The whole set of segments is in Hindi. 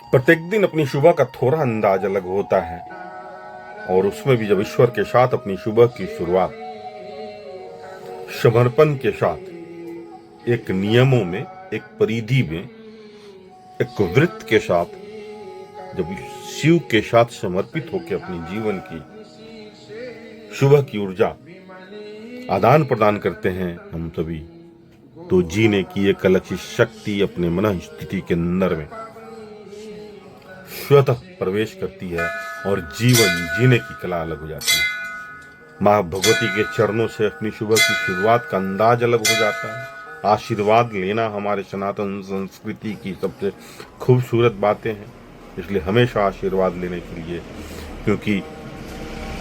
प्रत्येक दिन अपनी सुबह का थोड़ा अंदाज अलग होता है, और उसमें भी जब ईश्वर के साथ अपनी सुबह की शुरुआत समर्पण के साथ, एक नियमों में, एक परिधि में, एक वृत्त के साथ, जब शिव के साथ समर्पित होकर अपनी जीवन की सुबह की ऊर्जा आदान प्रदान करते हैं हम सभी, तो जीने की एक अलग सी शक्ति अपने मन स्थिति के अंदर में स्वतः प्रवेश करती है और जीवन जीने की कला अलग हो जाती है। माँ भगवती के चरणों से अपनी सुबह की शुरुआत का अंदाज अलग हो जाता है। आशीर्वाद लेना हमारे सनातन संस्कृति की सबसे खूबसूरत बातें हैं, इसलिए हमेशा आशीर्वाद लेने के लिए, क्योंकि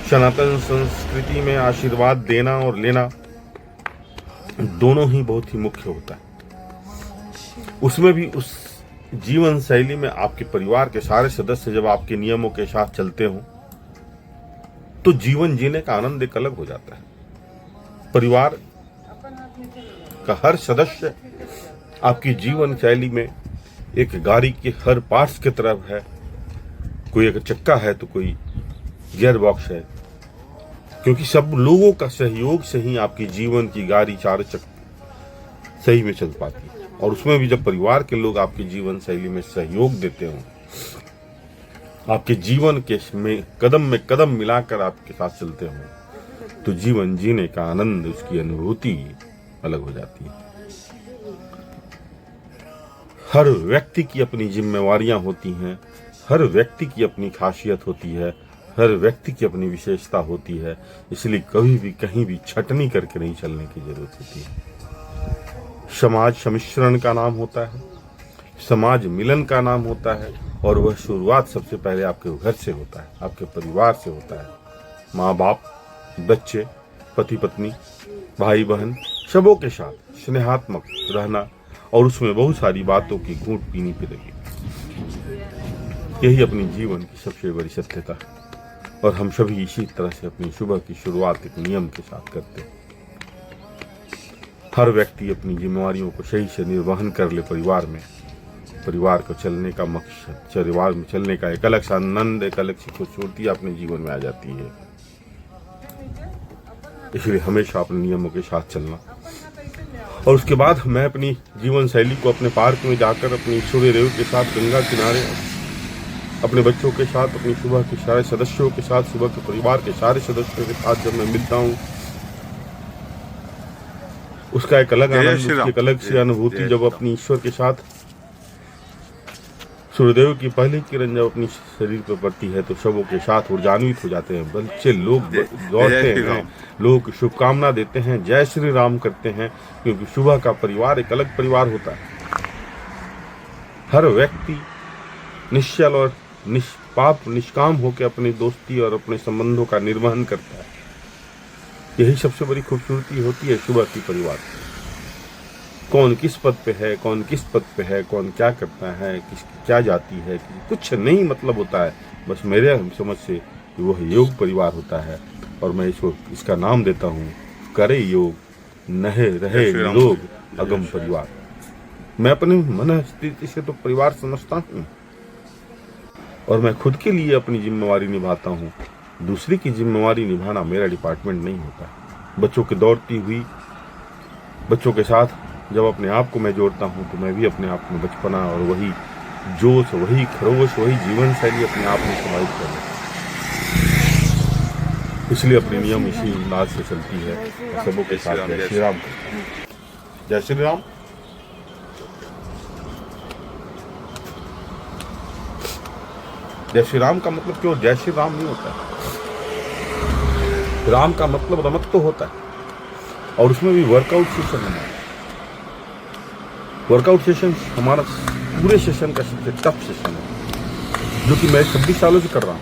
सनातन संस्कृति में आशीर्वाद देना और लेना दोनों ही बहुत ही मुख्य होता है। उसमें भी उस जीवन शैली में आपके परिवार के सारे सदस्य जब आपके नियमों के साथ चलते हो तो जीवन जीने का आनंद एक अलग हो जाता है। परिवार का हर सदस्य आपकी जीवन शैली में एक गाड़ी के हर पार्ट्स की तरफ है। कोई अगर चक्का है तो कोई गियर बॉक्स है, क्योंकि सब लोगों का सहयोग से ही आपकी जीवन की गाड़ी चार चक्कर सही में चल पाती है। और उसमें भी जब परिवार के लोग आपकी जीवन शैली में सहयोग देते हो, आपके जीवन के में कदम मिलाकर आपके साथ चलते हो, तो जीवन जीने का आनंद, उसकी अनुभूति अलग हो जाती है। हर व्यक्ति की अपनी जिम्मेवारियां होती हैं, हर व्यक्ति की अपनी खासियत होती है, हर व्यक्ति की अपनी विशेषता होती है, इसलिए कभी भी कहीं भी छटनी करके नहीं चलने की जरूरत होती है। समाज सम्मिश्रण का नाम होता है, समाज मिलन का नाम होता है, और वह शुरुआत सबसे पहले आपके घर से होता है, आपके परिवार से होता है। माँ बाप, बच्चे, पति पत्नी, भाई बहन, सबों के साथ स्नेहात्मक रहना, और उसमें बहुत सारी बातों की घूंट पीनी पड़ेगी। यही अपनी जीवन की सबसे बड़ी सत्यता है, और हम सभी इसी तरह से अपनी सुबह की शुरुआत एक नियम के साथ करते हैं। हर व्यक्ति अपनी जिम्मेवारियों को सही से निर्वहन कर ले परिवार में, परिवार को चलने का मकसद, परिवार में चलने का एक अलग सा आनंद, एक अलग सी खूबसूरती अपने जीवन में आ जाती है। इसलिए हमेशा अपने नियमों के साथ चलना। और उसके बाद मैं अपनी जीवन शैली को अपने पार्क में जाकर अपनी सूर्यदेव के साथ गंगा किनारे, अपने बच्चों के साथ, अपनी सुबह के सारे सदस्यों के साथ, सुबह के परिवार के सारे सदस्यों के साथ जब मैं मिलता हूँ, उसका एक अलग आनंद, उसकी एक अलग सी अनुभूति जब अपनी ईश्वर के साथ सूर्यदेव की पहली किरण जब अपनी शरीर पर पड़ती है, तो सबों के साथ ऊर्जान्वित हो जाते हैं। बच्चे लोग दौड़ते हैं, लोग शुभकामना देते हैं, जय श्री राम करते हैं, क्योंकि सुबह का परिवार एक अलग परिवार होता है। हर व्यक्ति निश्चल और निष्पाप, निष्काम होकर अपनी दोस्ती और अपने संबंधों का निर्वहन करता है। यही सबसे बड़ी खूबसूरती होती है सुबह की परिवार। कौन किस पद पे है, कौन किस पद पे है, कौन क्या करता है, किसकी क्या जाती है, कुछ नहीं मतलब होता है। बस मेरे समझ से वह योग परिवार होता है, और मैं इसका नाम देता हूँ, करे योग नहे रहे लोग अगम परिवार। मैं अपनी मन स्थिति से तो परिवार समझता हूँ, और मैं खुद के लिए अपनी जिम्मेवारी निभाता हूँ। दूसरी की जिम्मेवारी निभाना मेरा डिपार्टमेंट नहीं होता है। बच्चों की दौड़ती हुई बच्चों के साथ जब अपने आप को मैं जोड़ता हूँ, तो मैं भी अपने आप में बचपना और वही जोश, वही खरोश, वही जीवन शैली अपने आप में समाहित कर लेता हूँ। इसलिए अपने नियम इसी अंदाज से चलती है। सबों के साथ जय श्री राम। जय श्री राम। जय श्री राम का मतलब क्यों जय श्री राम नहीं होता है? राम का मतलब रमत तो होता है, और उसमें भी वर्कआउट सेशन है। वर्कआउट सेशन हमारा पूरे सेशन का सबसे टफ सेशन है, जो कि मैं 26 सालों से कर रहा हूँ।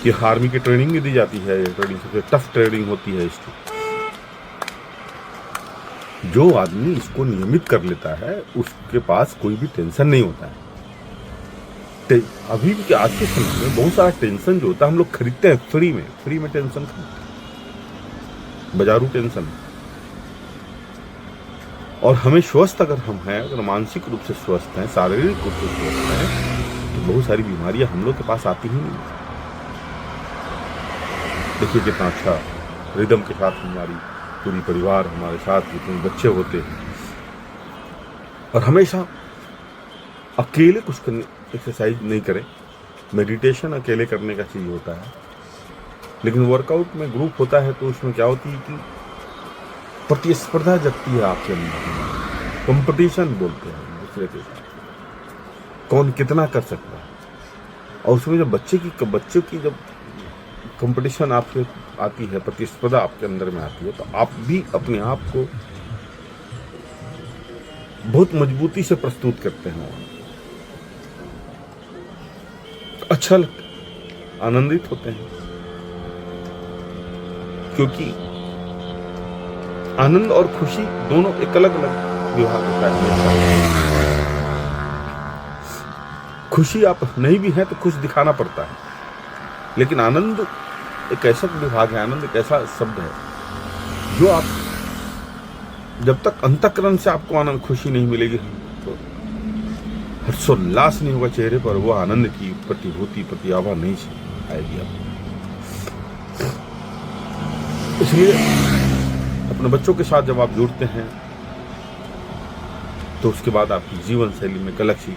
ये आर्मी की ट्रेनिंग भी दी जाती है, ये ट्रेनिंग सबसे टफ ट्रेनिंग होती है इसकी। जो आदमी इसको नियमित कर लेता है, उसके पास कोई भी टेंशन नहीं होता है। अभी के आज के समय में बहुत सारा टेंशन जो होता है हम लोग खरीदते हैं फ्री में टेंशन खरीदते हैं, बाजारू टेंशन। और हमें स्वस्थ अगर हम हैं, अगर मानसिक रूप से स्वस्थ हैं, शारीरिक रूप से स्वस्थ हैं, तो बहुत सारी बीमारियां हम लोग के पास आती ही नहीं। देखिए कितना अच्छा रिदम के साथ हमारी पूरी परिवार हमारे साथ, जितने बच्चे होते हैं, और हमेशा अकेले कुछ करने एक्सरसाइज नहीं करें। मेडिटेशन अकेले करने का चीज़ होता है, लेकिन वर्कआउट में ग्रुप होता है तो उसमें क्या होती है कि प्रतिस्पर्धा जगती है आपके अंदर, कंपटीशन बोलते हैं दूसरे के साथ, कौन कितना कर सकता है। और उसमें जब बच्चों की जब कंपटीशन आपसे आती है, प्रतिस्पर्धा आपके अंदर में आती है, तो आप भी अपने आप को बहुत मजबूती से प्रस्तुत करते हैं, अच्छा लगता है, आनंदित होते हैं, क्योंकि आनंद और खुशी दोनों एक अलग अलग विभाग होता है। खुशी आप नहीं भी हैं तो खुश दिखाना पड़ता है, लेकिन आनंद एक ऐसा विभाग है, आनंद एक ऐसा शब्द है जो आप जब तक अंतःकरण से आपको आनंद खुशी नहीं मिलेगी तो हर्षोल्लास नहीं होगा चेहरे पर, वो आनंद की प्रतिभूति प्रतिभावा नहीं आएगी आपको। इसलिए अपने बच्चों के साथ जब आप जुड़ते हैं तो उसके बाद आपकी जीवन शैली में एक अलग सी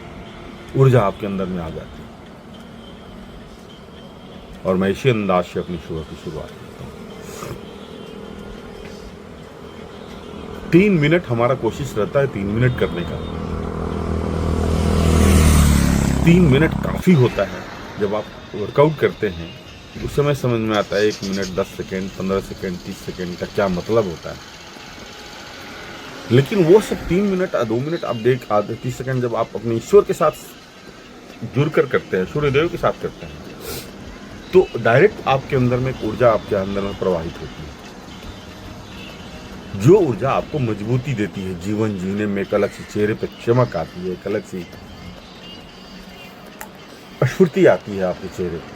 ऊर्जा आपके अंदर में आ जाती है। और मैं इसी अंदाज से अपनी सुबह की शुरुआत करता हूँ। 3 मिनट हमारा कोशिश रहता है 3 मिनट करने का। 3 मिनट काफी होता है। जब आप वर्कआउट करते हैं उस समय समझ में आता है 1 मिनट 10 सेकेंड 15 सेकेंड 30 सेकेंड का क्या मतलब होता है। लेकिन वो सब 3 मिनट 2 मिनट आप देख आते 30 सेकेंड जब आप अपने ईश्वर के साथ जुड़कर करते हैं, सूर्यदेव के साथ करते हैं, तो डायरेक्ट आपके अंदर में एक ऊर्जा आपके अंदर में प्रवाहित होती है, जो ऊर्जा आपको मजबूती देती है जीवन जीने में। एक अलग सी चेहरे पर चमक आती है, एक अलग सी स्फूर्ति आती है आपके चेहरे पर,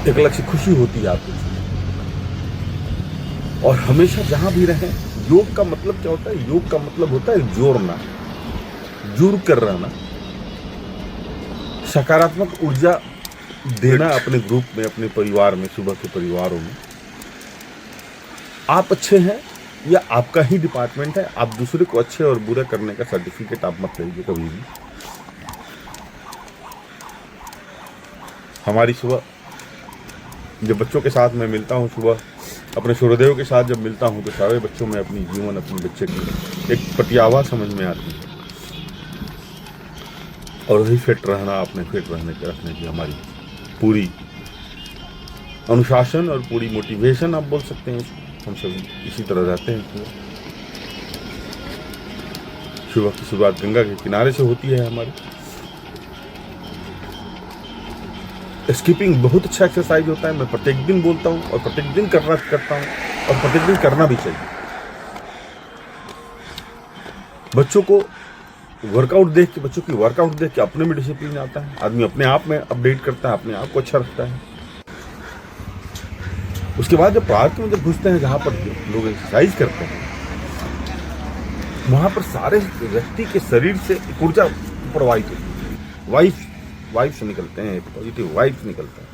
एक अलग सी खुशी होती है आपके चेहरे। और हमेशा जहां भी रहें, योग का मतलब क्या होता है? योग का मतलब होता है जोड़ना, जुड़ कर रहना, सकारात्मक ऊर्जा देना अपने ग्रुप में, अपने परिवार में, सुबह के परिवारों में। आप अच्छे हैं या आपका ही डिपार्टमेंट है, आप दूसरे को अच्छे और बुरे करने का सर्टिफिकेट आप मत लीजिए कभी भी। हमारी सुबह जब बच्चों के साथ मैं मिलता हूँ, सुबह अपने सूर्यदेव के साथ जब मिलता हूँ, तो सारे बच्चों में अपनी जीवन, अपने बच्चे की एक प्रतिभावा समझ में आती है। और वही फिट रहना, अपने फिट रखने की हमारी पूरी अनुशासन और पूरी मोटिवेशन आप बोल सकते हैं। हम सब इसी तरह रहते हैं। सुबह की शुरुआत गंगा के किनारे से होती है हमारी। स्किपिंग बहुत अच्छा एक्सरसाइज होता है। मैं प्रत्येक दिन बोलता हूँ और प्रत्येक दिन करता हूँ और प्रत्येक दिन करना भी चाहिए। बच्चों को वर्कआउट देख के, बच्चों की वर्कआउट देख के अपने में डिसिप्लिन आता है। आदमी अपने आप में अपडेट करता है, अपने आप को अच्छा रखता है। उसके बाद जब पार्क में जब घुसते हैं, जहाँ पर लोग एक्सरसाइज करते हैं, वहाँ पर सारे व्यक्ति के शरीर से ऊर्जा प्रवाहित होती है। वाइब्स निकलते हैं, पॉजिटिव वाइब्स निकलते हैं।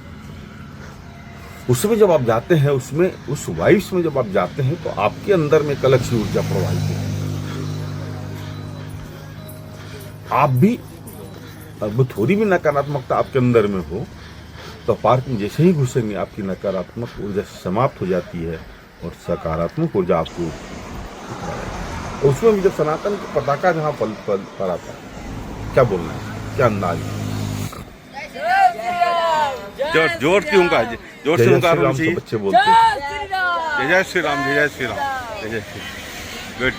उस समय जब आप जाते हैं, उसमें उस वाइब्स में जब आप जाते हैं, तो आपके अंदर में एक अलग सी ऊर्जा प्रवाहित होती है। आप भी अब थोड़ी भी नकारात्मकता आपके अंदर में हो, तो पार्क में जैसे ही घुसेंगे, आपकी नकारात्मक ऊर्जा समाप्त हो जाती है और सकारात्मक ऊर्जा आपको उसमें भी जब सनातन का पताका जहाँ पल पर आता है, क्या बोलना है, क्या अंदाज है। जोर से उनका जोर से उनका बच्चे बोलते हैं जय श्री राम, जय श्री राम, जय श्री। गुड।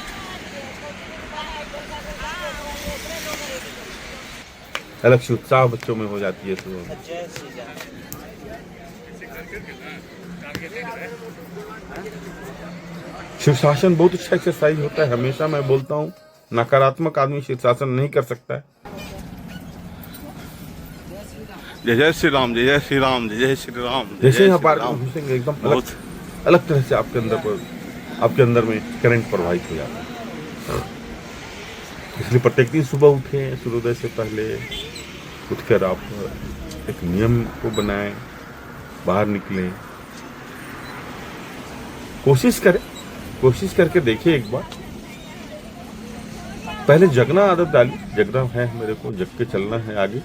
अलग से उत्साह बच्चों में हो जाती है सुबह में। शीर्षासन बहुत अच्छा एक्सरसाइज होता है। हमेशा मैं बोलता हूँ, नकारात्मक आदमी शीर्षासन नहीं कर सकता है। जय श्री राम, जय श्री राम, जय श्री राम। जैसे ही आप पार्क में घुसेंगे, एकदम अलग तरह से आपके अंदर पर आपके अंदर में करंट प्रवाहित हो जाता है। इसलिए प्रत्येक दिन सुबह उठें, सूर्योदय से पहले उठकर आप एक नियम को बनाएं, बाहर निकलें, कोशिश करके देखिए एक बार। पहले जगना आदत डाली, जगना है मेरे को, जग के चलना है आगे।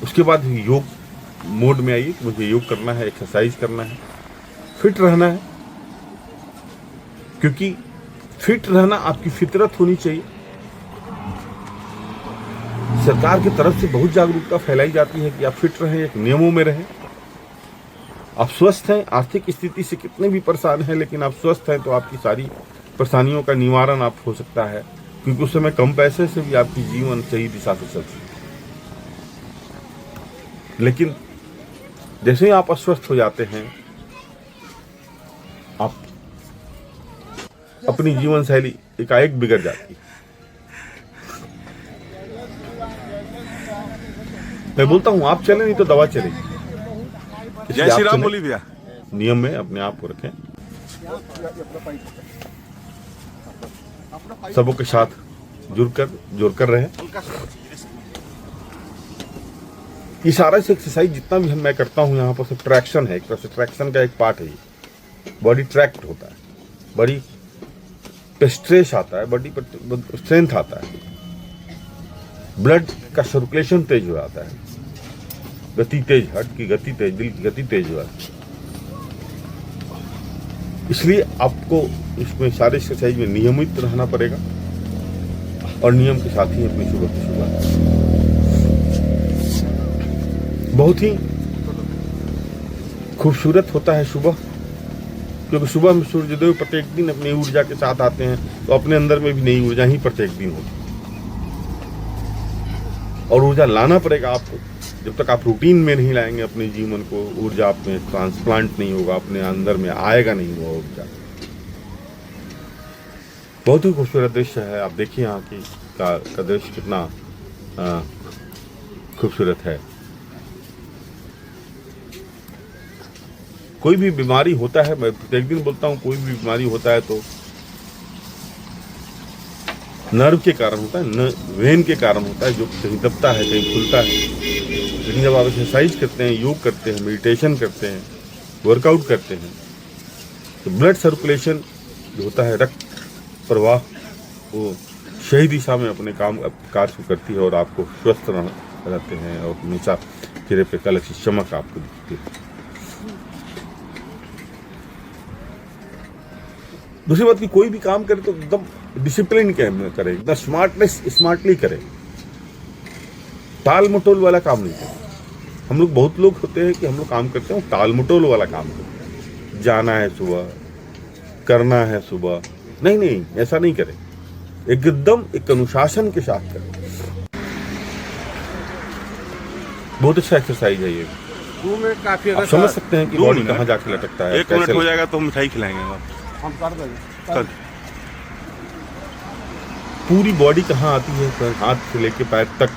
उसके बाद योग मोड में आइए, मुझे योग करना है, एक्सरसाइज करना है, फिट रहना है, क्योंकि फिट रहना आपकी फितरत होनी चाहिए। सरकार की तरफ से बहुत जागरूकता फैलाई जाती है कि आप फिट रहें, एक नियमों में रहें। आप स्वस्थ हैं, आर्थिक स्थिति से कितने भी परेशान हैं, लेकिन आप स्वस्थ हैं तो आपकी सारी परेशानियों का निवारण आप हो सकता है, क्योंकि उस समय कम पैसे से भी आपकी जीवन सही दिशा से चल सकती है। लेकिन जैसे ही आप अस्वस्थ हो जाते हैं, आप अपनी जीवन शैली एकाएक बिगड़ जाती है। मैं बोलता हूं आप चले नहीं तो दवा चलेगी। जय श्री राम बोली भैया। नियम में अपने आप को रखें, सबों के साथ जुड़कर रहे। ये सारा से एक्सरसाइज जितना भी मैं करता हूँ यहाँ पर सब ट्रैक्शन है, एक तरह से ट्रैक्शन का एक पार्ट है। ये बॉडी ट्रैक्ट होता है, बॉडी पे स्ट्रेस आता है, बॉडी पर स्ट्रेंथ आता है, ब्लड का सर्कुलेशन तेज हो जाता है, गति तेज, हार्ट की गति तेज, दिल की गति तेज हो जाती है। इसलिए आपको इसमें सारे एक्सरसाइज में नियमित रहना पड़ेगा और नियम के साथ ही अपनी सुबह की शुरुआत। बहुत ही खूबसूरत होता है सुबह, क्योंकि सुबह में सूर्योदय प्रत्येक दिन अपनी ऊर्जा के साथ आते हैं, तो अपने अंदर में भी नई ऊर्जा ही प्रत्येक दिन होगी। और ऊर्जा लाना पड़ेगा आपको। जब तक आप रूटीन में नहीं लाएंगे अपने जीवन को, ऊर्जा आप में ट्रांसप्लांट नहीं होगा, अपने अंदर में आएगा नहीं वो ऊर्जा। बहुत ही खूबसूरत दृश्य है। आप देखिए यहाँ की का दृश्य कितना खूबसूरत है। कोई भी बीमारी होता है, मैं प्रत्येक दिन बोलता हूँ, कोई भी बीमारी होता है तो नर्व के कारण होता है, वेन के कारण होता है, जो कहीं दबता है, कहीं खुलता है। लेकिन जब आप एक्सरसाइज करते हैं, योग करते हैं, मेडिटेशन करते हैं, वर्कआउट करते हैं, तो ब्लड सर्कुलेशन जो होता है, रक्त प्रवाह, वो सही दिशा में अपने कार्य को करती है और आपको स्वस्थ रहते हैं और हमेशा चेहरे पे कल की चमक आपको दिखती है। दूसरी बात की कोई भी काम करे तो एकदम डिसिप्लिन के में करे, एकदम स्मार्टली करे, टाल मटोल वाला काम नहीं करे। हम लोग बहुत लोग होते हैं कि हम लोग काम करते हैं टाल मटोल वाला काम करते हैं, जाना है सुबह, करना है सुबह, नहीं ऐसा नहीं करें। एकदम एक अनुशासन के साथ करें। बहुत अच्छा एक्सरसाइज है ये। 2 मिनट काफी। आप समझ सकते हैं कि बॉडी कहाँ जाके लटकता है। 1 मिनट हो जाएगा तो मिठाई खिलाएंगे हम कर देंगे। पूरी बॉडी कहाँ आती है, हाथ से लेके पैर तक,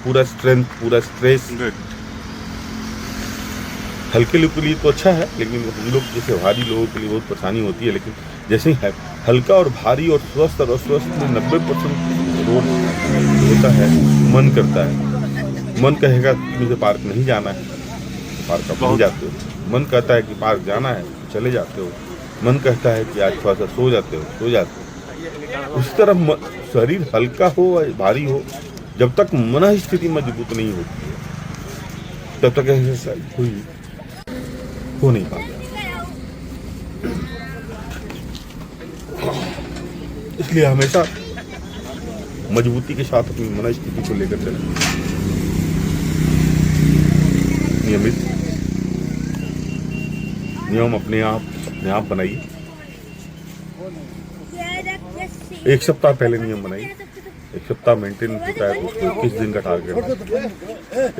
पूरा स्ट्रेंथ, पूरा स्ट्रेस। हल्के लोग के लिए तो अच्छा है, लेकिन हम लोग जैसे भारी लोगों के लिए बहुत परेशानी होती है। लेकिन जैसे ही हल्का और भारी और स्वस्थ और अस्वस्थ में 90% रोग होता है, मन करता है। मन कहेगा मुझे पार्क नहीं जाना है, पार्क आप नहीं जाते हो। मन कहता है कि पार्क जाना है, चले जाते हो। मन कहता है कि आज थोड़ा सा सो जाते हो। उसी तरह शरीर हल्का हो या भारी हो, जब तक मन स्थिति मजबूत नहीं होती है तब तक एक्सरसाइज हो नहीं पाता। इसलिए हमेशा मजबूती के साथ अपनी मन स्थिति को लेकर चलें। नियमित नियम अपने आप बनाइए। 1 सप्ताह पहले नियम बनाइए। 1 सप्ताह मेंटेन होता है तो उसको 21 दिन का टारगेट,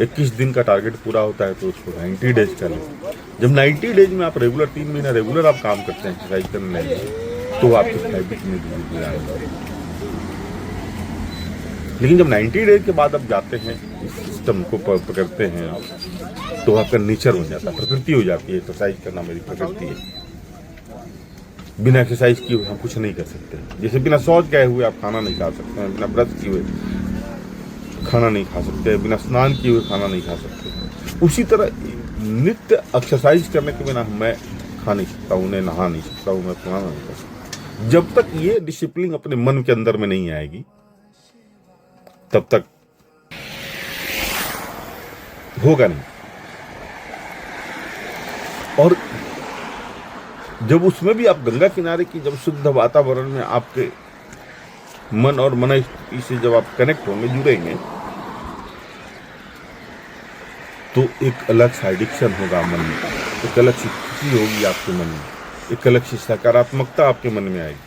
21 दिन का टारगेट पूरा होता है तो उसको 90 डेज का लें। जब 90 डेज में आप रेगुलर 3 महीना रेगुलर आप काम करते हैं, एक्सरसाइज करने लगेंगे, तो आपकी हैबिट में धीरे आएगा। लेकिन जब 90 डेज के बाद आप जाते हैं, इस सिस्टम को पकड़ते हैं आप, तो आपका नेचर हो जाता है, प्रकृति हो जाती है। एक्सरसाइज करना मेरी प्रकृति है। बिना एक्सरसाइज किए हुए हम कुछ नहीं कर सकते। जैसे बिना शौच गए हुए आप खाना नहीं खा सकते हैं, बिना ब्रश किए हुए खाना नहीं खा सकते, बिना स्नान किए हुए खाना नहीं खा सकते। उसी तरह नित्य एक्सरसाइज करने के बिना मैं खा नहीं सकता हूँ, उन्हें नहा नहीं सकता हूँ, मैं स्नान नहीं कर सकता। जब तक ये डिसिप्लिन अपने मन के अंदर में नहीं आएगी तब तक होगा नहीं। और जब उसमें भी आप गंगा किनारे की जब शुद्ध वातावरण में आपके मन और मन स्थिति से जब आप कनेक्ट होंगे, जुड़ेंगे, तो एक अलग सा एडिक्शन होगा मन में, एक अलग सी खुशी होगी आपके मन में, एक अलग सी सकारात्मकता आपके मन में आएगी।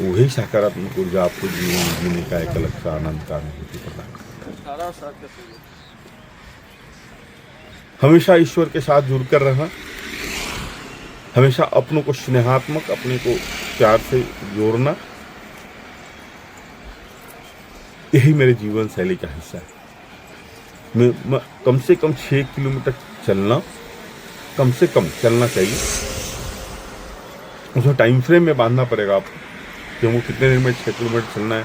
वही सकारात्मक ऊर्जा आपको जीवन जीने का एक अलग सा आनंद का अनुभूति प्रदान करेगी। हमेशा ईश्वर के साथ जुड़कर रहना, हमेशा अपनों को स्नेहात्मक, अपने को प्यार से जोड़ना, यही मेरे जीवन शैली का हिस्सा है। मैं कम से कम 6 किलोमीटर चलना, कम से कम चलना चाहिए। उसमें टाइम फ्रेम में बांधना पड़ेगा आपको कि हमको कितने दिन में 6 किलोमीटर चलना है,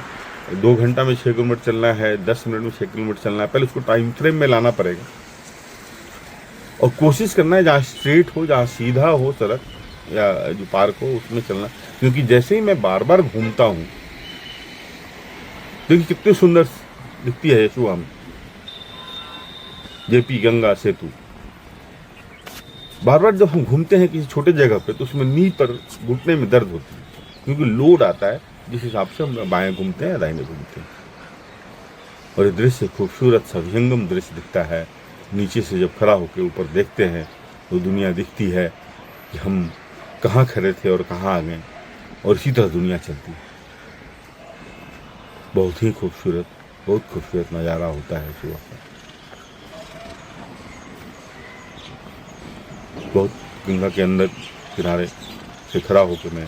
2 घंटा में 6 किलोमीटर चलना है, 10 मिनट में 6 किलोमीटर चलना है। पहले उसको टाइम फ्रेम में लाना पड़ेगा और कोशिश करना है जहाँ स्ट्रेट हो, जहाँ सीधा हो सड़क या जो पार्क हो, उसमें चलना। क्योंकि जैसे ही मैं बार बार घूमता हूँ, देखिए कितनी सुंदर दिखती है यशुआ में जेपी गंगा सेतु। बार बार जब हम घूमते हैं किसी छोटे जगह पे, तो उसमें नी पर घुटने में दर्द होती है, क्योंकि लोड आता है जिस हिसाब से हम बाएं घूमते हैं, दाहिने घूमते हैं। और ये दृश्य खूबसूरत सा विहंगम दृश्य दिखता है। नीचे से जब खड़ा होकर ऊपर देखते हैं तो दुनिया दिखती है कि हम कहाँ खड़े थे और कहाँ आ गए, और इसी तरह दुनिया चलती है। बहुत ही खूबसूरत नज़ारा होता है सुबह का। बहुत गंगा के अंदर किनारे से खड़ा होकर मैं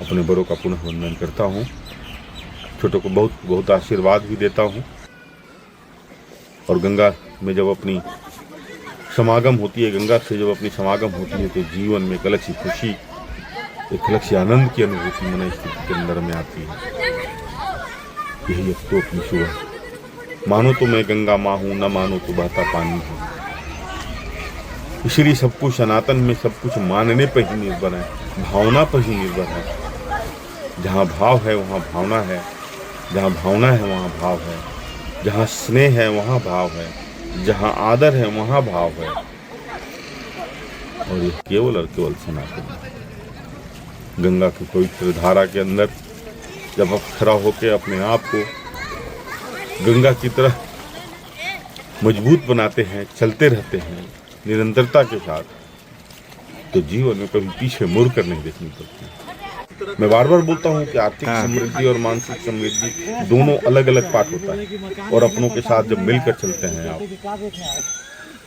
अपने बड़ों का पुनः वंदन करता हूँ, छोटों को बहुत बहुत आशीर्वाद भी देता हूँ। और गंगा में जब अपनी समागम होती है, गंगा से जब अपनी समागम होती है, तो जीवन में एक अलग सी खुशी, एक अलग सी आनंद की अनुभूति मन स्थिति के अंदर में आती है। यही अब तो अपनी सुबह, मानो तो मैं गंगा माँ हूँ, न मानो तो बहता पानी हूँ। इसलिए सब कुछ सनातन में सब कुछ मानने पर ही निर्भर है, भावना पर ही निर्भर है। जहाँ भाव है वहाँ भावना है, जहाँ भावना है वहाँ भाव है, जहाँ स्नेह है वहाँ भाव है, जहाँ आदर है वहाँ भाव है। और ये केवल और केवल सनातन है। गंगा की पवित्र धारा के अंदर जब आप खड़ा होकर अपने आप को गंगा की तरह मजबूत बनाते हैं, चलते रहते हैं निरंतरता के साथ, तो जीवन में कभी पीछे मुड़ कर नहीं देखनी पड़ती। मैं बार बार बोलता हूँ कि आर्थिक समृद्धि और मानसिक समृद्धि दोनों अलग अलग पार्ट होता है। और अपनों के साथ जब मिलकर चलते हैं आप,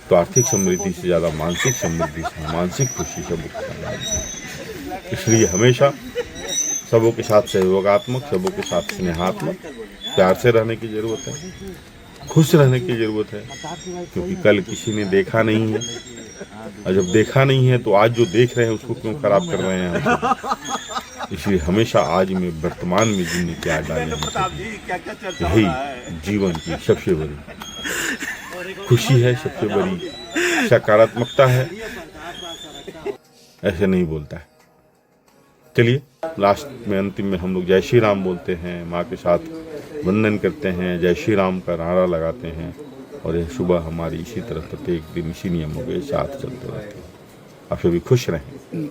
तो आर्थिक समृद्धि से ज़्यादा मानसिक समृद्धि से, मानसिक खुशी से मुक्त। इसलिए हमेशा सबों के साथ सहयोगात्मक, सबों के साथ स्नेहात्मक, प्यार से रहने की ज़रूरत है, खुश रहने की ज़रूरत है। क्योंकि कल किसी ने देखा नहीं है, और जब देखा नहीं है तो आज जो देख रहे हैं उसको क्यों खराब कर रहे हैं हम। इसलिए हमेशा आज में वर्तमान में जीने की आज़ादी है। यही जीवन की सबसे बड़ी खुशी है, सबसे बड़ी सकारात्मकता है। ऐसे नहीं बोलता है। चलिए लास्ट में, अंतिम में हम लोग जय श्री राम बोलते हैं, माँ के साथ वंदन करते हैं, जय श्री राम का नारा लगाते हैं। और यह सुबह हमारी इसी तरह प्रत्येक दिन इसी नियमों के साथ चलते रहते हैं। आप सभी खुश रहें।